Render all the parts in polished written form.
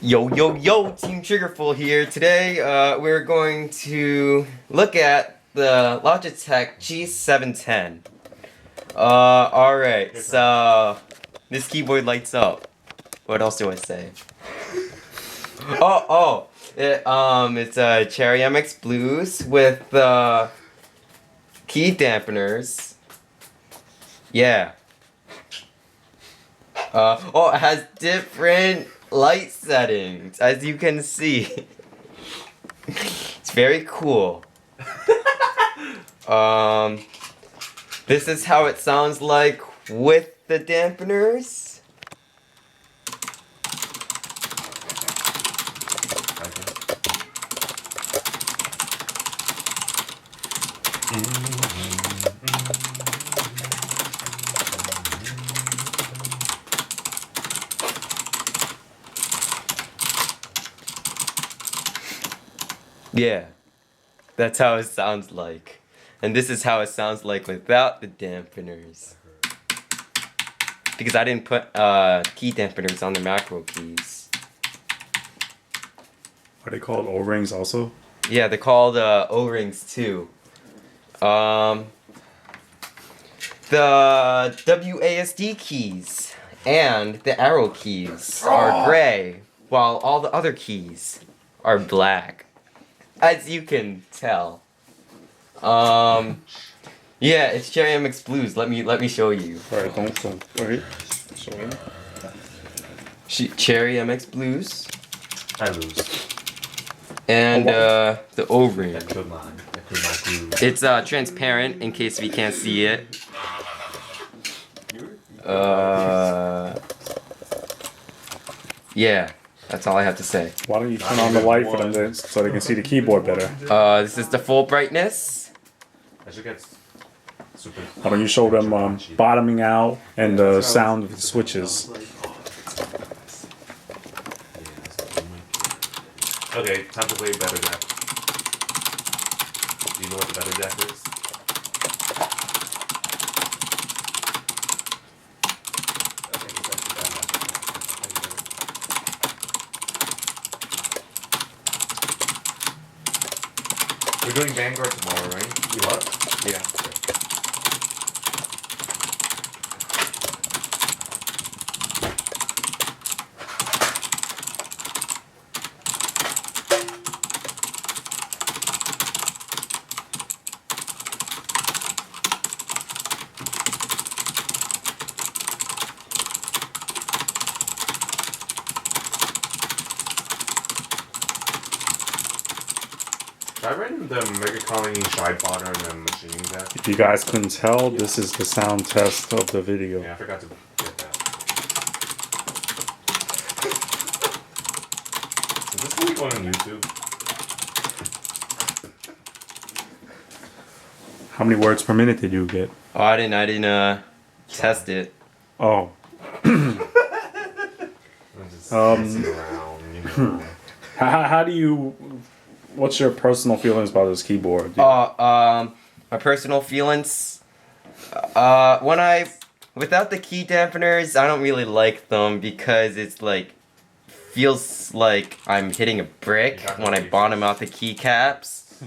Yo, yo, yo, Team Triggerful here. Today, we're going to look at the Logitech G710. Alright, so this keyboard lights up. What else do I say? It's a Cherry MX Blues with, key dampeners. Yeah. It has different light settings, as you can see. It's very cool. This is how it sounds like with the dampeners. Yeah, that's how it sounds like. And this is how it sounds like without the dampeners. Because I didn't put key dampeners on the macro keys. Are they called O-rings also? Yeah, they're called O-rings too. The WASD keys and the arrow keys are gray, while all the other keys are black. As you can tell. Yeah, it's Cherry MX Blues. Let me show you. Alright, don't wait. Show me. Cherry MX Blues. I lose. And the O-ring. I could not lose. It's transparent in case we can't see it. Yeah. That's all I have to say. Why don't you turn on the light for them so they can see the keyboard better? This is the full brightness. I should get super. Why don't you show them bottoming out and the sound of the switches? Okay, time to play Better Jack. Do you know what the Better Jack is? We're doing Vanguard tomorrow, right? You are? Yeah. I ran the Mega Colony Shy Potter and the Machine Deck. If you guys couldn't tell, this is the sound test of the video. Yeah, I forgot to get that. Is this going to be going on YouTube? How many words per minute did you get? Oh, I didn't test it. Oh. I'm just dancing around, you know. How do you... What's your personal feelings about this keyboard? My personal feelings. Without the key dampeners, I don't really like them because it's like, feels like I'm hitting a brick when I bottom out the keycaps.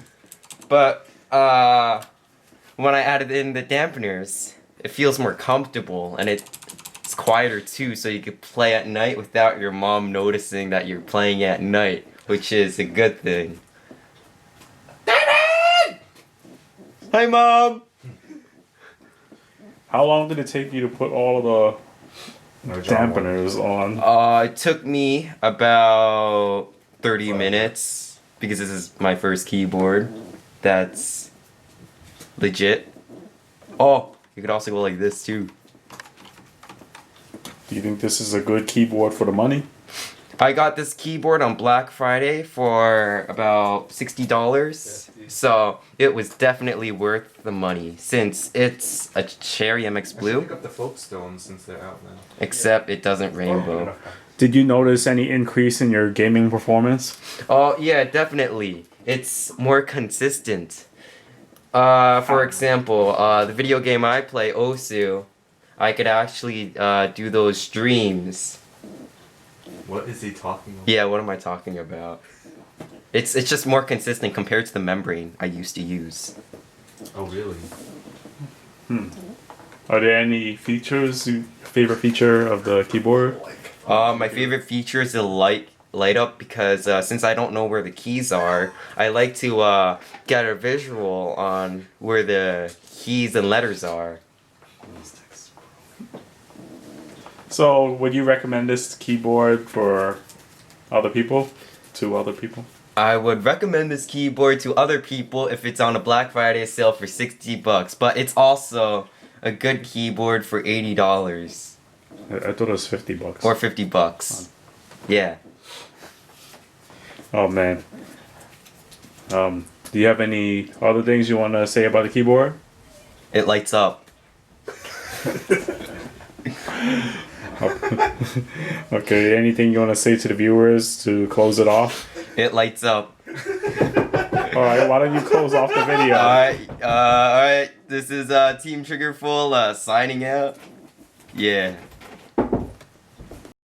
But, when I added in the dampeners, it feels more comfortable and it's quieter too, so you could play at night without your mom noticing that you're playing at night, which is a good thing. Hi, Mom! How long did it take you to put all of the dampeners on? It took me about 30 minutes because this is my first keyboard. That's legit. Oh, you could also go like this too. Do you think this is a good keyboard for the money? I got this keyboard on Black Friday for about $60. So it was definitely worth the money since it's a Cherry MX Blue. Pick up the Folkestones since they're out now. Except it doesn't rainbow. Did you notice any increase in your gaming performance? Oh yeah, definitely. It's more consistent. For example, the video game I play, Osu, I could actually do those streams What is he talking about? Yeah, what am I talking about? It's just more consistent compared to the membrane I used to use. Oh, really? Are there any features, favorite feature of the keyboard? My favorite feature is the light up because since I don't know where the keys are, I like to get a visual on where the keys and letters are. So, would you recommend this keyboard for other people? To other people? I would recommend this keyboard to other people if it's on a Black Friday sale for $60, but it's also a good keyboard for $80 I thought it was $50. or $50. Yeah. Oh man. Do you have any other things you want to say about the keyboard? It lights up. Okay, anything you want to say to the viewers to close it off? It lights up. Alright, why don't you close off the video? Alright, this is Team Triggerful signing out. Yeah.